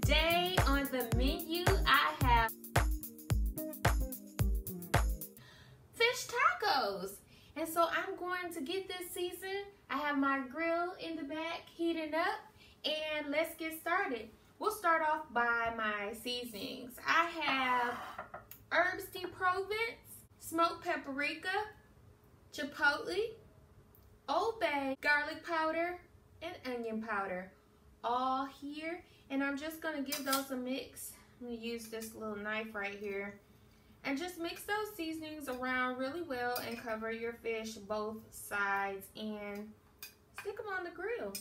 Today on the menu, I have fish tacos. And so I'm going to get this seasoned. I have my grill in the back heating up, and let's get started. We'll start off by my seasonings. I have herbs de Provence, smoked paprika, chipotle, Old Bay, garlic powder, and onion powder, all here. And I'm just gonna give those a mix. I'm gonna use this little knife right here and just mix those seasonings around really well and cover your fish both sides and stick them on the grill.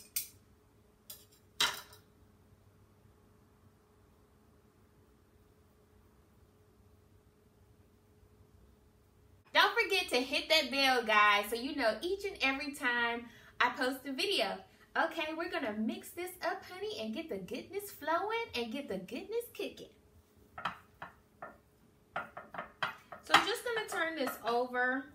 Don't forget to hit that bell, guys, so you know each and every time I post a video. Okay, we're gonna mix this up, honey, and get the goodness flowing and get the goodness cooking. So I'm just gonna turn this over.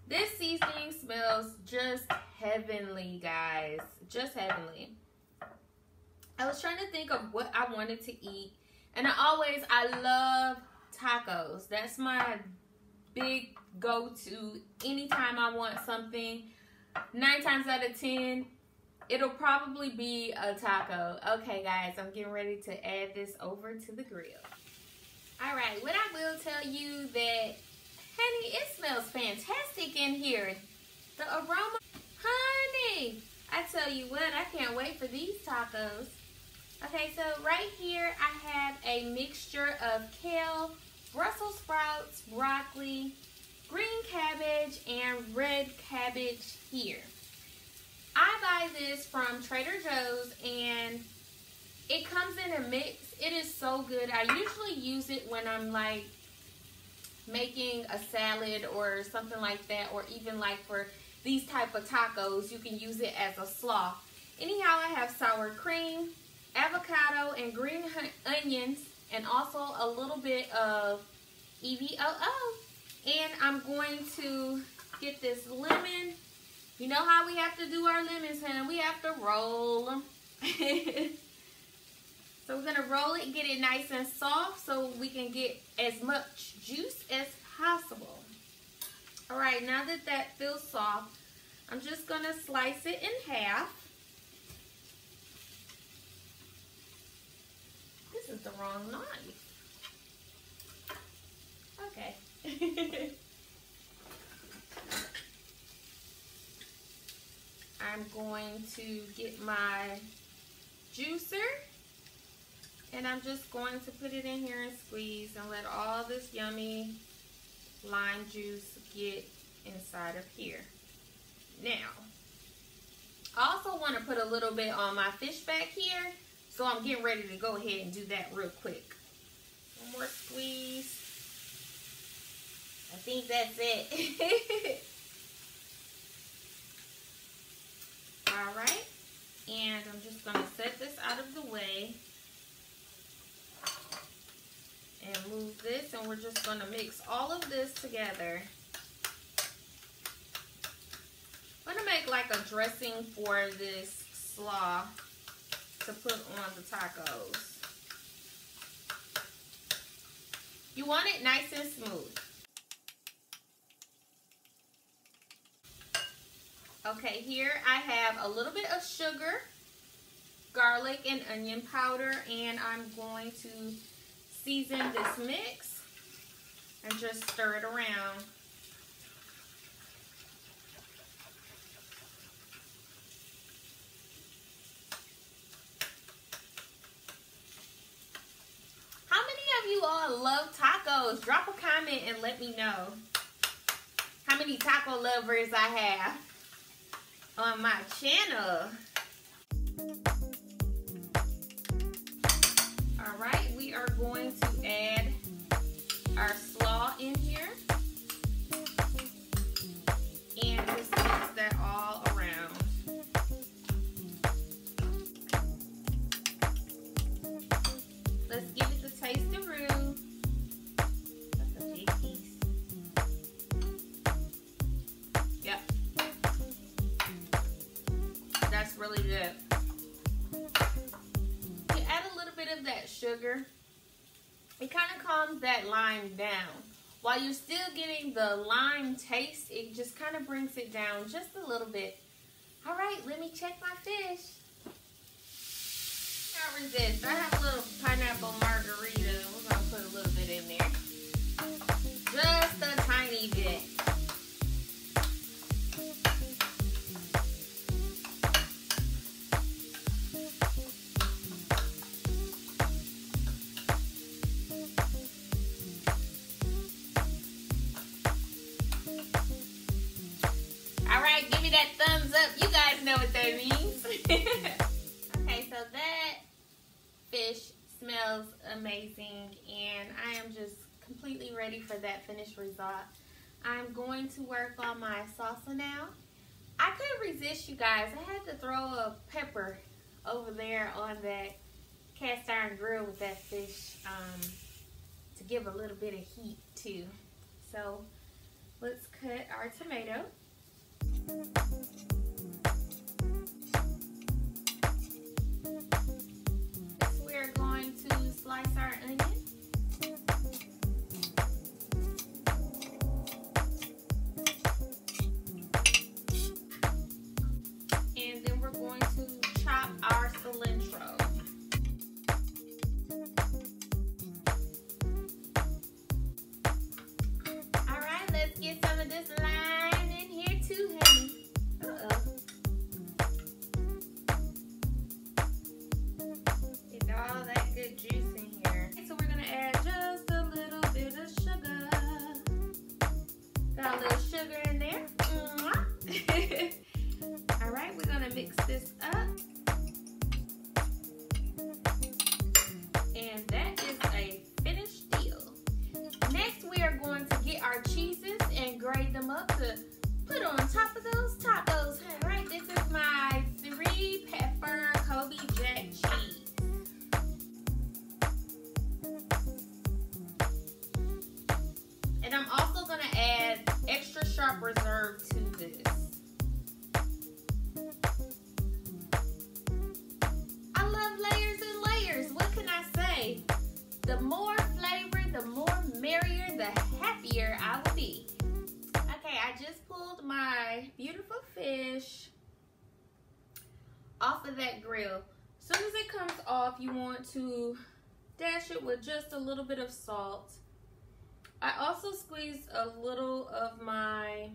This seasoning smells just heavenly, guys, just heavenly. I was trying to think of what I wanted to eat, and I love tacos. That's my big go-to anytime I want something. 9 times out of 10, it'll probably be a taco. Okay, guys, I'm getting ready to add this over to the grill. All right, what I will tell you that, honey, it smells fantastic in here. The aroma, honey, I tell you what, I can't wait for these tacos. Okay, so right here I have a mixture of kale, Brussels sprouts, broccoli, green cabbage, and red cabbage here. I buy this from Trader Joe's and it comes in a mix. It is so good. I usually use it when I'm like making a salad or something like that, or even like for these type of tacos, you can use it as a slaw. Anyhow, I have sour cream, avocado, and green onions, and also a little bit of EVOO. And I'm going to get this lemon. You know how we have to do our lemons, honey? We have to roll them. So we're going to roll it, get it nice and soft so we can get as much juice as possible. All right, now that that feels soft, I'm just going to slice it in half. This is the wrong knife. Okay. I'm going to get my juicer, and I'm just going to put it in here and squeeze and let all this yummy lime juice get inside of here. Now, I also want to put a little bit on my fish back here, so I'm getting ready to go ahead and do that real quick. One more squeeze. I think that's it. All right, and I'm just going to set this out of the way and move this, and we're just going to mix all of this together. I'm going to make like a dressing for this slaw to put on the tacos. You want it nice and smooth. Okay, here I have a little bit of sugar, garlic, and onion powder, and I'm going to season this mix and just stir it around. How many of you all love tacos? Drop a comment and let me know how many taco lovers I have on my channel. All right, we are going to add our slaw in here and just mix that all around. Let's give it the taste of roux. That's a big piece. Yep. really good. You add a little bit of that sugar. It kind of calms that lime down. While you're still getting the lime taste, it just kind of brings it down just a little bit. All right, let me check my fish. Can't resist. I have a little pineapple margarita. We're gonna put a little bit in there. Just a tiny bit. All right, give me that thumbs up. You guys know what that means. Okay, so that fish smells amazing, and I am just completely ready for that finished result. I'm going to work on my salsa now. I couldn't resist, you guys. I had to throw a pepper over there on that cast iron grill with that fish to give a little bit of heat too. So let's cut our tomato. We're going to slice our onion. And then we're going to chop our cilantro. All right, let's get some of this lime in here too, honey. Get all that good juice in here. So we're gonna add just a little bit of sugar. Got a little sugar in there. All right, we're gonna mix this up. And that is a finished deal. Next, we are going to get our cheeses and grate them up to put on top of those tacos. All right, this is my 3-pepper Kobe Jack cheese. And I'm also gonna add extra sharp reserve to this. I love layers and layers. What can I say? The more flavor, the more merrier, the happier I will be. Okay, I just pulled my beautiful fish off of that grill. As soon as it comes off, you want to dash it with just a little bit of salt. I also squeezed a little of my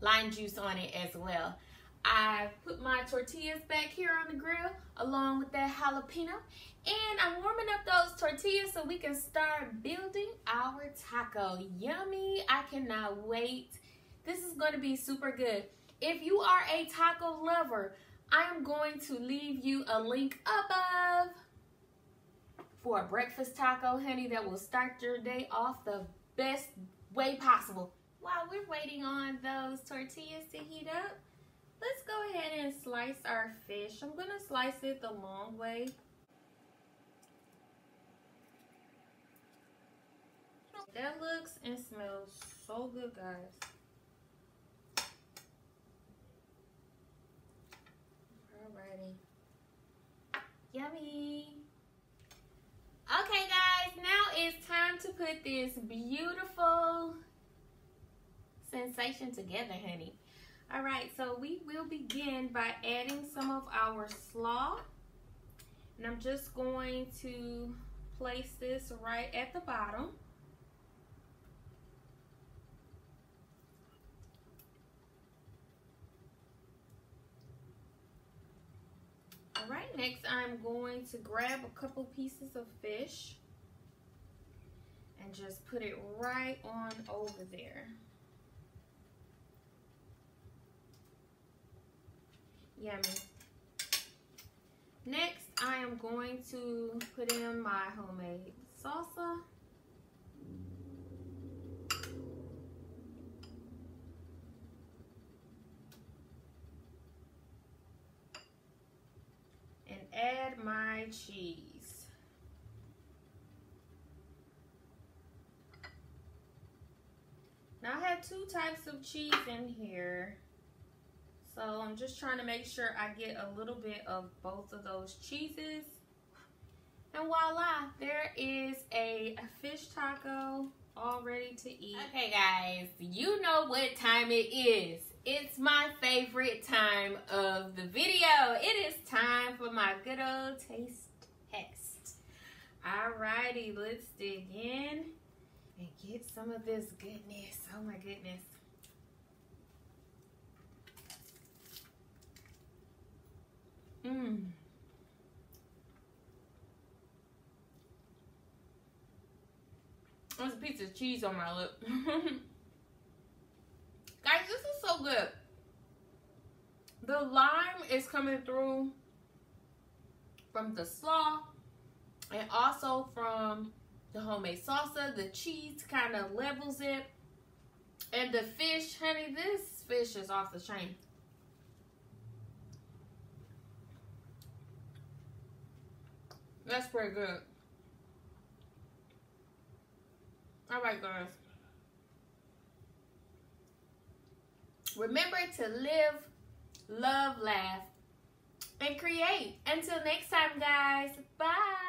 lime juice on it as well. I put my tortillas back here on the grill along with that jalapeno, and I'm warming up those tortillas so we can start building our taco. Yummy. I cannot wait. This is going to be super good. If you are a taco lover, I am going to leave you a link above for a breakfast taco, honey, that will start your day off the best way possible. While we're waiting on those tortillas to heat up, let's go ahead and slice our fish. I'm going to slice it the long way. That looks and smells so good, guys. Alrighty. Yummy. Okay, guys, now it's time to put this beautiful sensation together, honey. All right, so we will begin by adding some of our slaw. And I'm just going to place this right at the bottom. All right, next I'm going to grab a couple pieces of fish and just put it right on over there. Yummy. Next, I am going to put in my homemade salsa. And add my cheese. Now I have 2 types of cheese in here. So I'm just trying to make sure I get a little bit of both of those cheeses. And voila, there is a fish taco all ready to eat. Okay guys, you know what time it is. It's my favorite time of the video. It is time for my good old taste test. Alrighty, let's dig in and get some of this goodness. Oh my goodness. There's a piece of cheese on my lip. Guys, this is so good. The lime is coming through from the slaw and also from the homemade salsa. The cheese kind of levels it. And the fish, honey, this fish is off the chain. That's pretty good. All right, guys. Remember to live, love, laugh, and create. Until next time, guys. Bye.